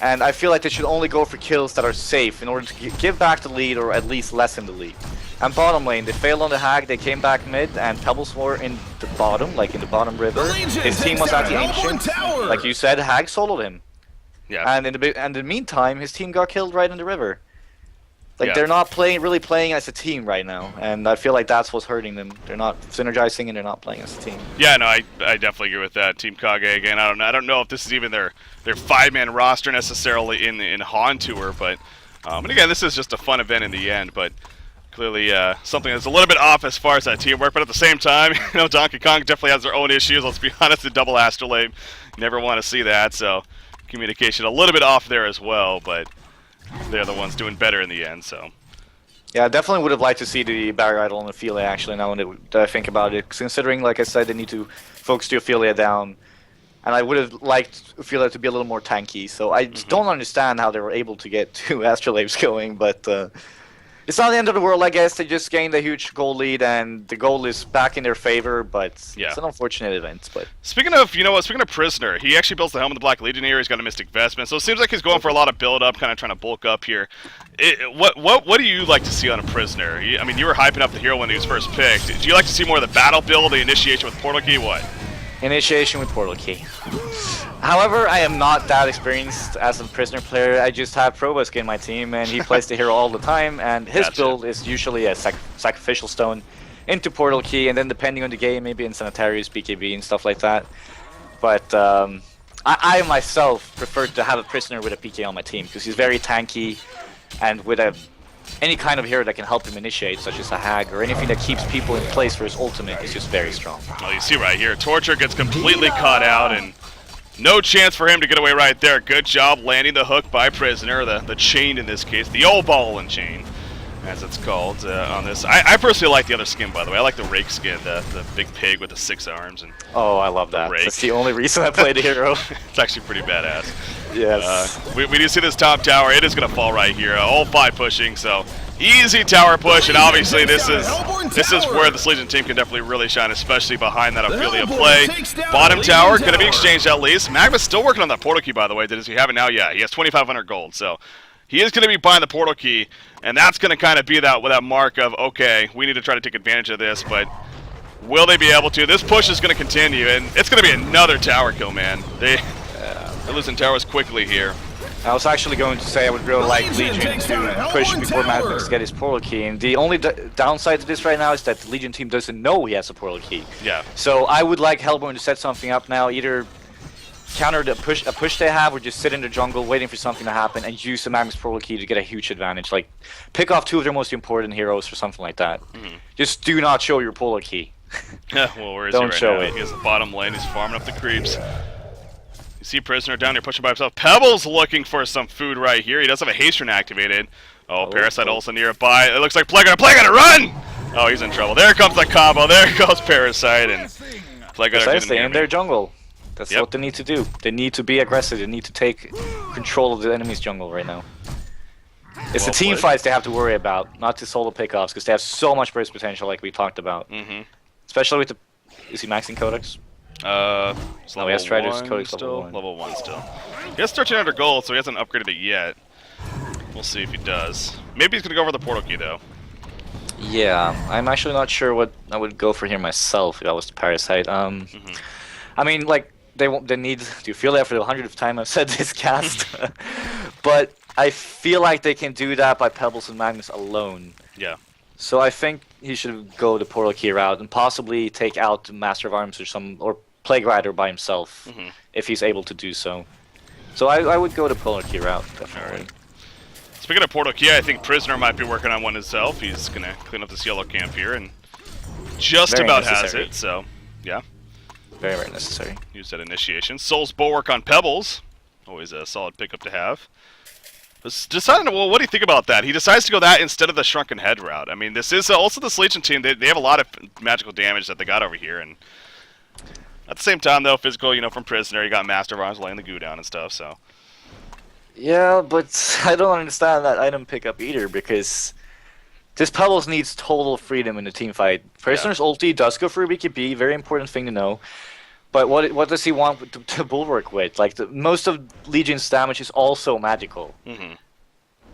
And I feel like they should only go for kills that are safe in order to give back the lead or at least lessen the lead. And bottom lane, they failed on the Hag. They came back mid, and Pebbles were in the bottom, like in the bottom river. His team was at the Ancient. Like you said, Hag soloed him. Yeah. And in the meantime, his team got killed right in the river. Like Yeah. they're not really playing as a team right now, and I feel like that's what's hurting them. They're not synergizing and they're not playing as a team. Yeah, no, I definitely agree with that. Team TKAG again. I don't know if this is even their 5-man roster necessarily in Hound Tour, but and again, this is just a fun event in the end. But clearly, something that's a little bit off as far as that teamwork. But at the same time, Donkey Kong definitely has their own issues. Let's be honest, the double astrolabe, never want to see that. So communication a little bit off there as well, but they're the ones doing better in the end. So. Yeah, I definitely would have liked to see the Barrier Idol and Ophelia actually now that I think about it. Considering, like I said, they need to focus the Ophelia down. And I would have liked Ophelia to be a little more tanky. So I just don't understand how they were able to get 2 Astrolabes going. But it's not the end of the world, I guess. They just gained a huge goal lead, and the goal is back in their favor. But it's an unfortunate event. But speaking of, speaking of Prisoner, he actually builds the helmet of the Black Legion here. He's got a Mystic Vestment, so it seems like he's going for a lot of build-up, kind of trying to bulk up here. What do you like to see on a Prisoner? I mean, you were hyping up the hero when he was first picked. Do you like to see more of the battle build, the initiation with Portal Key? What? Initiation with Portal Key. However, I am not that experienced as a Prisoner player. I just have Probusk in my team, and he plays the hero all the time, and his build is usually a Sacrificial Stone into Portal Key, and then depending on the game, maybe in Sanitarius, BKB, and stuff like that. But I myself prefer to have a Prisoner with a PK on my team, because he's very tanky, and with any kind of hero that can help him initiate, such as a Hag, or anything that keeps people in place for his ultimate, is just very strong. Well, you see right here, Torture gets completely caught out, and no chance for him to get away right there. Good job landing the hook by Prisoner, the chain in this case, the old ball and chain, as it's called on this. I personally like the other skin, by the way. I like the Rake skin, the big pig with the 6 arms. And oh, I love that. Rake. That's the only reason I play the hero. It's actually pretty badass. Yes. We do see this top tower. It is going to fall right here. All 5 pushing, so easy tower push, and obviously this is where the Legion team can definitely really shine, especially behind that Ophelia play. Bottom tower going to be exchanged at least. Magma's still working on that Portal Key, by the way. Does he have it now? Yeah, he has 2,500 gold, so he is going to be buying the Portal Key, and that's going to kind of be that mark of, okay, we need to try to take advantage of this, but will they be able to? This push is going to continue, and it's going to be another tower kill, man. They're losing towers quickly here. I was actually going to say I would really like Legion to push before Madness get his Portal Key, and the only downside to this right now is that the Legion team doesn't know he has a Portal Key. Yeah. So I would like Hellborn to set something up now, either counter a push they have, or just sit in the jungle waiting for something to happen and use the Magnus Portal Key to get a huge advantage. Like, pick off 2 of their most important heroes or something like that. Just do not show your Portal Key. Yeah, well, where is Don't he right show now? it. He has the bottom lane. He's farming up the creeps. You see Prisoner down here pushing by himself. Pebbles looking for some food right here. He does have a haste rune activated. Oh, Parasite also nearby. It looks like Plague on run! Oh, he's in trouble. There comes the combo. There goes Parasite, and Plague on Stay in their jungle. That's what they need to do. They need to be aggressive. They need to take control of the enemy's jungle right now. It's the team fights they have to worry about, not the solo pickoffs, because they have so much burst potential, like we talked about. Especially with the... Is he maxing Codex? It's No, he has Strider's Codex level 1. Level 1 still. He has 1,300 gold, so he hasn't upgraded it yet. We'll see if he does. Maybe he's going to go for the Portal Key, though. Yeah, I'm actually not sure what I would go for here myself if I was the Parasite. I mean, like, they need to feel that for the 100th time I've said this cast. But I feel like they can do that by Pebbles and Magnus alone. Yeah. So I think he should go the Portal Key route and possibly take out the Master of Arms or Plague Rider by himself, if he's able to do so. So I would go the Portal Key route, definitely. Right. Speaking of Portal Key, I think Prisoner might be working on one himself. He's going to clean up this yellow camp here, and just Very about necessary. has it, so yeah. Very, very necessary. Use that initiation. Soul's Bulwark on Pebbles. Always a solid pickup to have. Deciding, well, what do you think about that? He decides to go that instead of the Shrunken Head route. I mean, this is also the Legion team. They have a lot of magical damage that they got over here, and at the same time, though, physical, from Prisoner, you got Master of Arms laying the goo down and stuff, so. Yeah, but I don't understand that item pickup either, because this Pebbles needs total freedom in the team fight. Prisoner's ulti does go for BKB, very important thing to know. But what does he want to bulwark with? Like, most of Legion's damage is also magical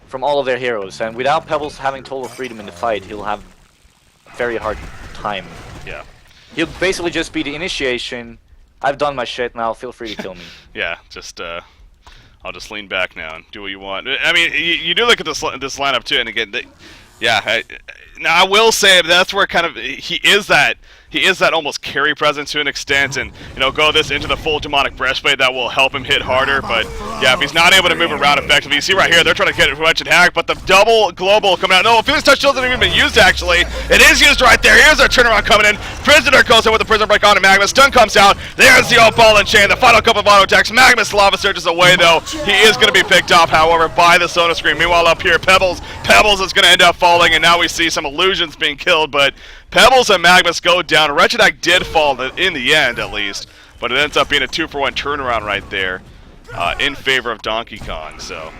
from all of their heroes, and without Pebbles having total freedom in the fight, he'll have a very hard time. Yeah. He'll basically just be the initiation. I've done my shit now. Feel free to kill me. Yeah, just I'll just lean back now and do what you want. I mean, you do look at this lineup too, and again, yeah. Now I will say that's where kind of he is that almost carry presence to an extent, and go this into the full demonic breastplate that will help him hit harder. But yeah, if he's not able to move around effectively, you see right here they're trying to get it Wretched Hag, but the double global coming out. No, Phoenix Touch Shield hasn't even been used actually. It is used right there. Here's our turnaround coming in. Prisoner goes in with the Prisoner Break on to Magnus. Stun comes out. There's the old ball and chain. The final couple of auto attacks. Magnus Lava Surges away though. He is going to be picked off, however, by the Soda Screen. Meanwhile, up here, Pebbles is going to end up falling, and now we see some illusions being killed, but Pebbles and Magnus go down. Wretched Hag did fall in the end, at least, but it ends up being a 2-for-1 turnaround right there in favor of Donkey Kong. So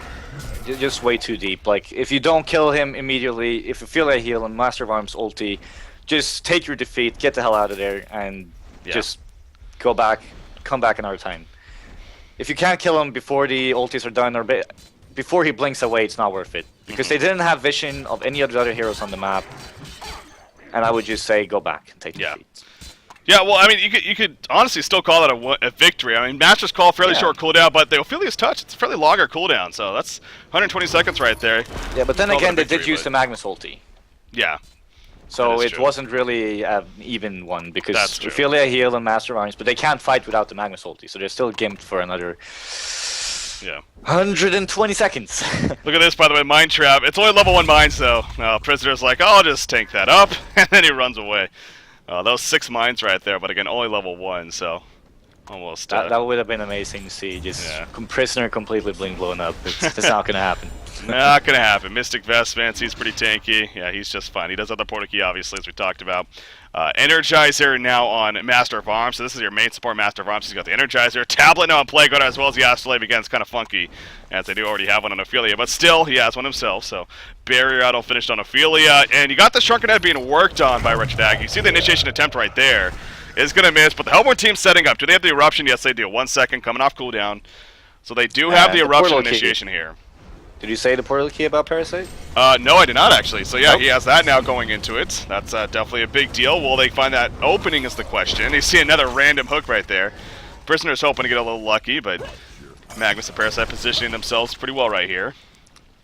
just way too deep. Like, if you don't kill him immediately, if you feel that heal and Master of Arms ulti, just take your defeat, get the hell out of there, and just come back another time. If you can't kill him before the ultis are done or before he blinks away, it's not worth it. Because they didn't have vision of any of the other heroes on the map. And I would just say go back and take the defeat. Yeah, well, I mean, you could honestly still call that a victory. I mean, Master's Call, fairly short cooldown, but the Ophelia's Touch, it's a fairly longer cooldown, so that's 120 seconds right there. Yeah, but then again, they did use the Magnus ulti. Yeah. So it wasn't really an even one, because Ophelia heal and Master of Arms, but they can't fight without the Magnus ulti, so they're still gimped for another 120 seconds. Look at this, by the way, Mind Trap. It's only level 1 mines, though. Prisoner's like, I'll just tank that up, and then he runs away. Those 6 mines right there, but again, only level 1, so almost. That would have been amazing to see. Just Prisoner completely blink blown up. It's not going to happen. Not going to happen. Mystic Vestments, he's pretty tanky. Yeah, he's just fine. He does have the Porta Key, obviously, as we talked about. Energizer now on Master of Arms. So this is your main support Master of Arms. He's got the Energizer. Tablet now on Plague Runner, as well as the Astrolabe. Again, it's kind of funky, as they do already have one on Ophelia. But still, he has one himself. So Barrier Idol finished on Ophelia. And you got the Shrunken Head being worked on by Wretched Hag. You see the initiation attempt right there. It's going to miss, but the Hellborn team's setting up. Do they have the Eruption? Yes, they do. 1 second, coming off cooldown. So they do have the Eruption initiation here. Did you say the portal key about Parasite? No, I did not actually. So yeah, he has that now going into it. That's definitely a big deal. Will they find that opening is the question. You see another random hook right there. Prisoner's hoping to get a little lucky, but Magnus and Parasite positioning themselves pretty well right here.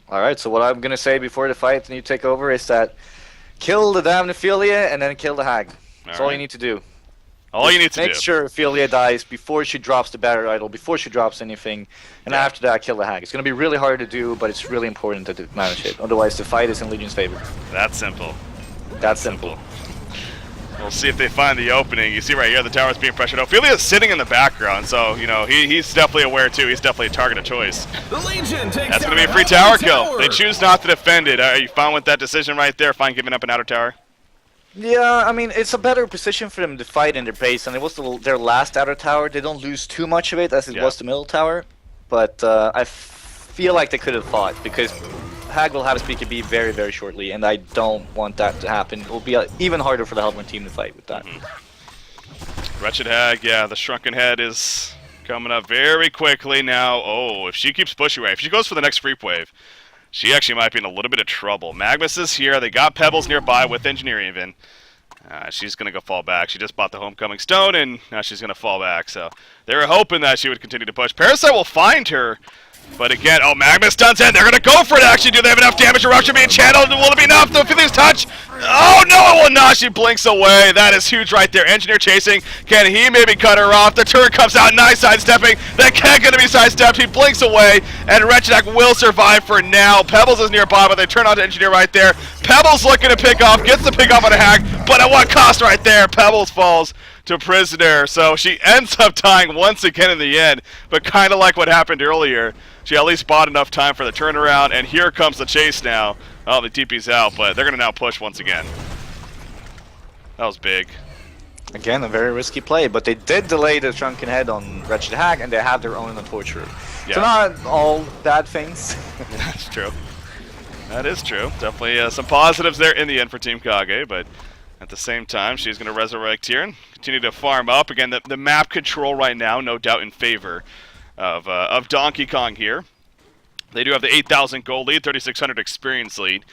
Alright, so what I'm going to say before the fight and you take over is that kill the damn Ophelia and then kill the Hag. That's all you need to do. All you need to do. Make sure Ophelia dies before she drops the Barrier Idol, before she drops anything, and after that, kill the Hag. It's going to be really hard to do, but it's really important to manage it. Otherwise, the fight is in Legion's favor. That's simple. That's simple. We'll see if they find the opening. You see right here, the tower's being pressured. Ophelia's sitting in the background, so, he's definitely aware, too. He's definitely a target of choice. The Legion takes That's going to be a free tower kill. They choose not to defend it. Are you fine with that decision right there? Fine giving up an outer tower? Yeah, I mean, it's a better position for them to fight in their base, and it was their last outer tower. They don't lose too much of it, as it was the middle tower. But I feel like they could have fought, because Hag will have his BKB very, very shortly, and I don't want that to happen. It will be even harder for the Hellborn team to fight with that. Wretched Hag, yeah, the Shrunken Head is coming up very quickly now. Oh, if she keeps pushing away, if she goes for the next creep wave, she actually might be in a little bit of trouble. Magnus is here. They got Pebbles nearby with Engineering even. She's going to go fall back. She just bought the Homecoming Stone, and now she's going to fall back. So they were hoping that she would continue to push. Parasite will find her. But again, Magnus stuns in. They're going to go for it, actually. Do they have enough damage? Eruption being channeled. Will it be enough? The Ophelia's touch. Oh, no, it will not. She blinks away. That is huge right there. Engineer chasing. Can he maybe cut her off? The turret comes out. Nice sidestepping. That can't going to be sidestepped. He blinks away, and Wretched Hag will survive for now. Pebbles is nearby, but they turn on to Engineer right there. Pebbles looking to pick off. Gets the pick off on a Hag, but at what cost right there? Pebbles falls to Prisoner. So she ends up dying once again in the end, but kind of like what happened earlier. She at least bought enough time for the turnaround, and here comes the chase now. Oh, the TP's out, but they're going to now push once again. That was big. Again, a very risky play, but they did delay the Shrunken Head on Wretched Hag, and they have their own on the Torturer. Yeah. So not all bad things. That's true. That is true. Definitely some positives there in the end for Team TKAG, but at the same time, she's going to resurrect here and continue to farm up. Again, the map control right now, no doubt in favor of Donkey Kong here. They do have the 8,000 gold lead, 3,600 experience lead.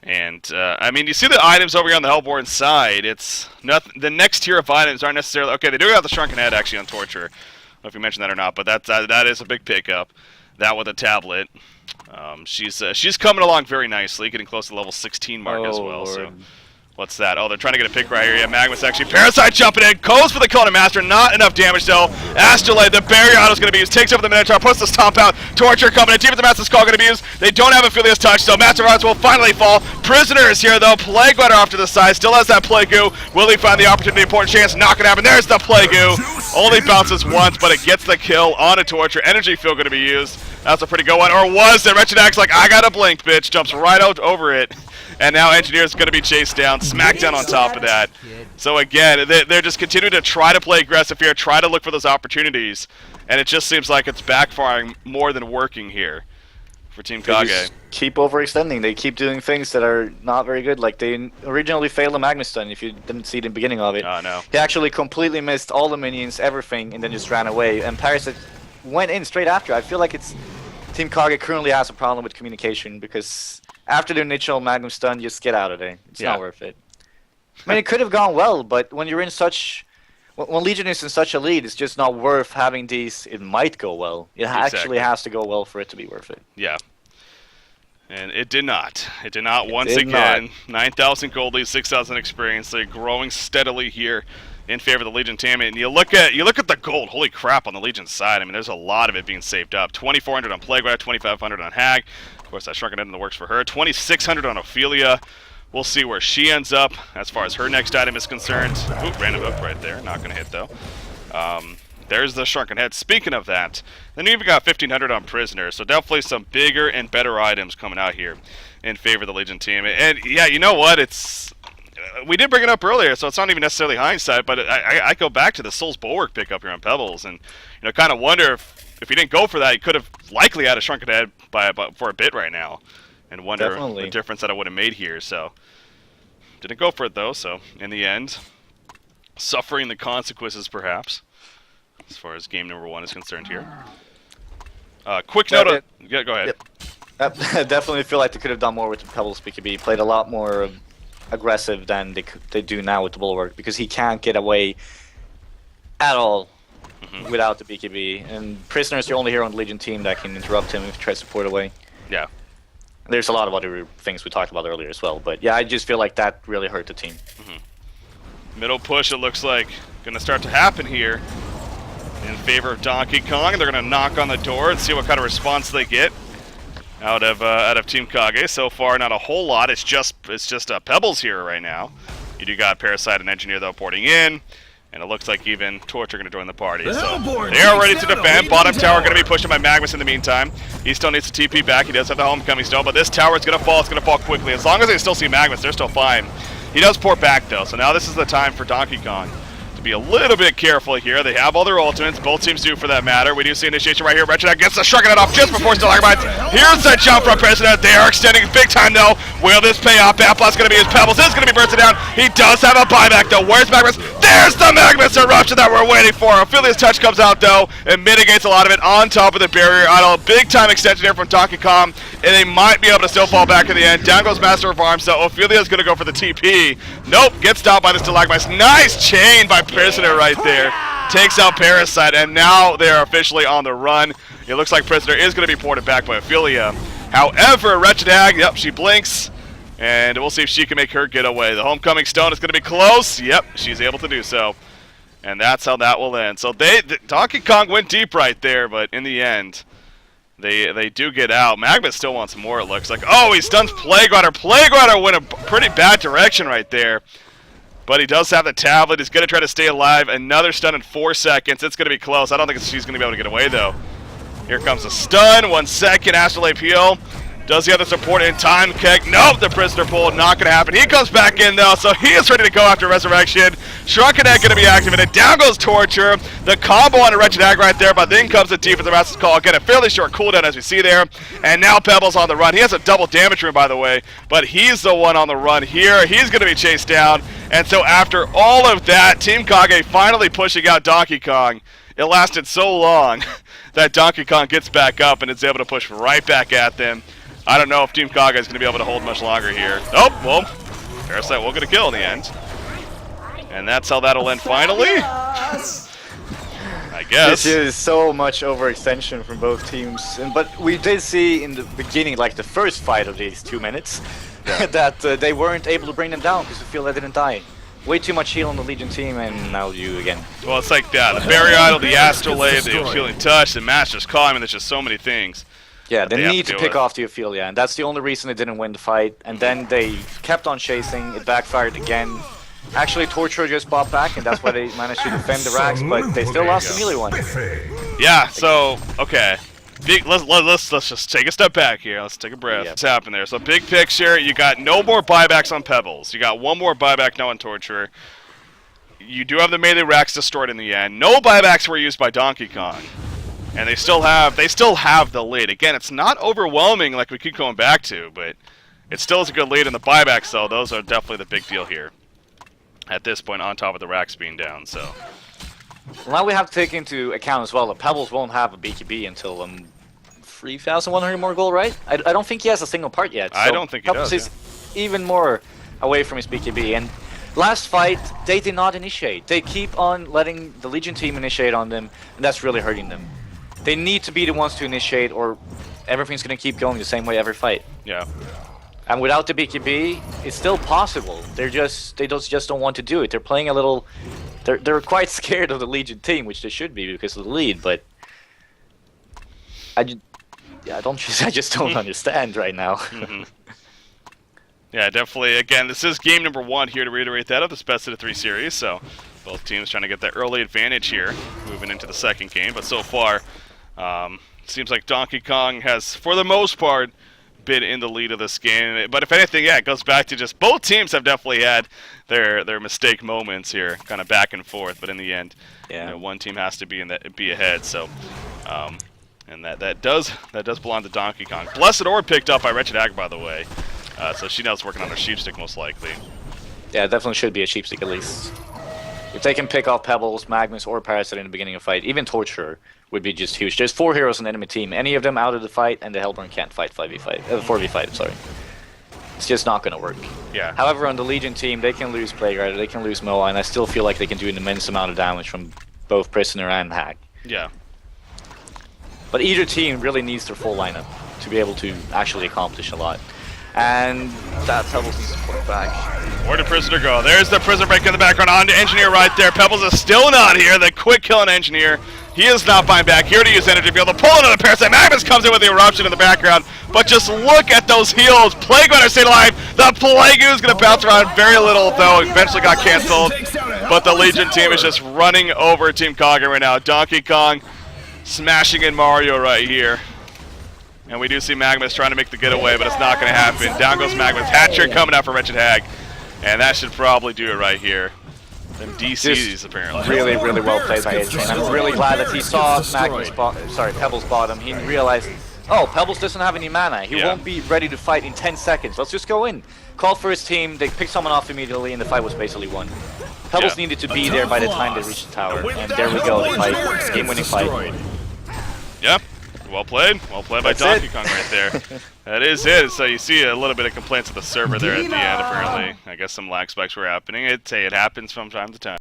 And, I mean, you see the items over here on the Hellborn side. It's nothing. The next tier of items aren't necessarily... Okay, they do have the Shrunken Head, actually, on Torture. I don't know if you mentioned that or not, but that is a big pickup. that with a tablet. She's coming along very nicely, getting close to the level 16 mark as well. Lord. So what's that? Oh, they're trying to get a pick right here. Yeah, Magnus actually Parasite jumping in, goes for the kill to Master. Not enough damage though. Astrolabe, the barrier auto is going to be used, takes over the Minotaur, puts the stomp out. Torture coming in. Defensive Master's Call going to be used. They don't have Ophelia's touch, so Master of Arts will finally fall. Prisoner is here though. Plague Rider off to the side, still has that Plague Goo. Will he find the opportunity? Important chance, not going to happen. There's the Plague Goo. Only bounces once, but it gets the kill on a Torture. Energy Field going to be used. That's a pretty good one. Or was it? Wretched Axe like, I got a blink, bitch. Jumps right out over it. And now Engineer's going to be chased down. Smackdown on top of that. So again, they're just continuing to try to play aggressive here. Try to look for those opportunities. And it just seems like it's backfiring more than working here for Team They TKAG. just keep overextending. They keep doing things that are not very good. Like they originally failed the Magnus stun. If you didn't see the beginning of it, Oh, no. he actually completely missed all the minions, everything, and then just ran away. And Parasite went in straight after. I feel like it's Team TKAG currently has a problem with communication because after the initial Magnus stun, just get out of there. It's Yeah. not worth it. I mean, it could have gone well, but when you're in such when Legion is in such a lead, it's just not worth having these. It might go well. It Exactly. actually has to go well for it to be worth it. Yeah. And it did not. It did not once did again. 9,000 gold lead, 6,000 experience. They're growing steadily here in favor of the Legion team. And you look at the gold. Holy crap on the Legion side. I mean, there's a lot of it being saved up. 2,400 on Plague Rider, 2,500 on Hag. Of course, that Shrunken Head in the works for her. 2,600 on Ophelia. We'll see where she ends up as far as her next item is concerned. Ooh, random hook right there. Not going to hit, though. There's the Shrunken Head. Speaking of that, then you've got 1,500 on Prisoner, so definitely some bigger and better items coming out here in favor of the Legion team. And yeah, you know what? It's we did bring it up earlier, so it's not even necessarily hindsight, but I go back to the Soul's Bulwark pickup here on Pebbles, and kind of wonder if he didn't go for that, he could have likely had a Shrunken Head for a bit right now, and wonder Definitely. the difference that it would have made here. So didn't go for it though. So in the end, suffering the consequences perhaps. As far as game number 1 is concerned here. Quick note. Yeah, go ahead. Yep. I definitely feel like they could have done more with the Pebbles BKB. Played a lot more aggressive than they do now with the Bulwark because he can't get away at all without the BKB. And Prisoner is the only hero on the Legion team that can interrupt him if he tries to port away. Yeah. There's a lot of other things we talked about earlier as well, but yeah, I just feel like that really hurt the team. Middle push, it looks like, going to start to happen here in favor of Donkey Kong. They're going to knock on the door and see what kind of response they get out of Team TKAG. So far, not a whole lot. It's just Pebbles here right now. You do got Parasite and Engineer though porting in, and it looks like even Torture going to join the party. So they are ready to defend. Bottom tower going to be pushing by Magnus in the meantime. He still needs to TP back. He does have the Homecoming Stone, but this tower is going to fall. It's going to fall quickly. As long as they still see Magnus, they're still fine. He does port back though, so now this is the time for Donkey Kong to be a little bit careful here. They have all their ultimates, both teams do for that matter. We do see initiation right here. Wretched gets the Shrunken Head off just before Stellar Bites. Here's that jump from President. They are extending big time though. Will this pay off? Batblast going to be his Pebbles. This is going to be bursting down. He does have a buyback though. Where's Magnus? There's the Magnus eruption that we're waiting for. Ophelia's touch comes out though and mitigates a lot of it on top of the barrier. On a big time extension here from Donkey Kong, and they might be able to still fall back in the end. Down goes Master of Arms, so Ophelia's going to go for the TP. Nope, gets stopped by the Stalagmites. Nice chain by Prisoner right there. Takes out Parasite, and now they are officially on the run. It looks like Prisoner is going to be ported back by Ophelia. However, Wretched Hag, yep, she blinks, and we'll see if she can make her get away. The Homecoming Stone is going to be close. Yep, she's able to do so. And that's how that will end. So Donkey Kong went deep right there, but in the end, they do get out. Magnus still wants more, it looks like. Oh, he stuns Plague Rider. Plague Rider went a pretty bad direction right there. But he does have the tablet. He's going to try to stay alive. Another stun in 4 seconds. It's going to be close. I don't think she's going to be able to get away, though. Here comes the stun. 1 second. Astrolabe peel. Does he have the support in time? Keg. Nope, the Prisoner pull. Not going to happen. He comes back in, though, so he is ready to go after Resurrection. Shrunken Head going to be activated. Down goes Torture. The combo on a Wretched Hag right there, but then comes the Defensive Master's Call. Again, a fairly short cooldown, as we see there. And now Pebbles on the run. He has a double damage room, by the way, but he's the one on the run here. He's going to be chased down. And so after all of that, Team TKAG finally pushing out Donkey Kong. It lasted so long that Donkey Kong gets back up and is able to push right back at them. I don't know if Team TKAG is going to be able to hold much longer here. Oh, well, Parasite will get a kill in the end. And that's how that'll end finally. I guess. This is so much overextension from both teams. But we did see in the beginning, like the first fight of these 2 minutes, that they weren't able to bring them down because the field didn't die. Way too much heal on the Legion team, and now you again. Well, it's like that. The Barrier Idol, the Astrolabe, the Healing Touch, the Master's Call. I mean, there's just so many things. Yeah, they need to pick off the Ophelia, and that's the only reason they didn't win the fight. And then they kept on chasing, it backfired again. Actually, Torture just bought back, and that's why they managed to defend the racks, but they still lost the melee one. Yeah, so, okay. Let's just take a step back here. Let's take a breath. What's happened there? So, big picture, you got no more buybacks on Pebbles. You got one more buyback now on Torturer. You do have the melee racks destroyed in the end. No buybacks were used by Donkey Kong. And they still have the lead. Again, it's not overwhelming like we keep going back to, but it still is a good lead in the buybacks, though. Those are definitely the big deal here. At this point, on top of the racks being down, so. Well, now we have to take into account as well that Pebbles won't have a BKB until 3,100 more gold, right? I don't think he has a single part yet. So I don't think he Pebbles does. is even more away from his BKB. And last fight, they did not initiate. They keep on letting the Legion team initiate on them, and that's really hurting them. They need to be the ones to initiate, or everything's going to keep going the same way every fight. Yeah. And without the BKB, it's still possible. They just don't want to do it. They're playing a little. They're quite scared of the Legion team, which they should be because of the lead. But I just don't understand right now. Yeah, definitely. Again, this is game number 1 here to reiterate that of this best of the 3 series. So both teams trying to get that early advantage here, moving into the second game. But so far, seems like Donkey Kong has, for the most part, been in the lead of this game. But if anything, yeah, it goes back to just both teams have definitely had their mistake moments here, kind of back and forth. But in the end, you know, one team has to be ahead. So, and that does belong to Donkey Kong. Blessed Orb picked up by Wretched Hag, by the way. So she knows working on her sheepstick most likely. Yeah, it definitely should be a sheepstick at least. If they can pick off Pebbles, Magnus, or Parasite in the beginning of the fight, even Torturer would be just huge. There's 4 heroes in the enemy team. Any of them out of the fight, and the Hellborn can't fight 4v5. Sorry, it's just not going to work. Yeah. However, on the Legion team, they can lose Plague Rider, they can lose Moa, and I still feel like they can do an immense amount of damage from both Prisoner and Hag. Yeah. But either team really needs their full lineup to be able to actually accomplish a lot. And that Pebbles needs to put back. Where did Prisoner go? There's the Prisoner break in the background. On to Engineer right there. Pebbles is still not here. The quick kill on Engineer. He is not buying back. Here to use Energy Field. To pull another Parasite. Magnus comes in with the Eruption in the background. But just look at those heals. Plague Runner stayed alive. The Plague is going to bounce around very little, though. Eventually got canceled. But the Legion team is just running over Team KAG right now. Donkey Kong smashing in Mario right here. And we do see Magnus trying to make the getaway, but it's not going to happen. Down goes Magnus. Hat-trick coming out for Wretched Hag. And that should probably do it right here. Them DCs, apparently. Really, really well played by AJ. And I'm really glad that he saw Pebbles bottom. He realized, oh, Pebbles doesn't have any mana. He won't be ready to fight in 10 seconds. Let's just go in. Called for his team. They picked someone off immediately, and the fight was basically won. Pebbles needed to be there by the time they reached the tower. And there we go. The fight. Game-winning fight. Yep. Well played by Donkey Kong right there. That is it. So you see a little bit of complaints with the server there at the end, apparently. I guess some lag spikes were happening. It happens from time to time.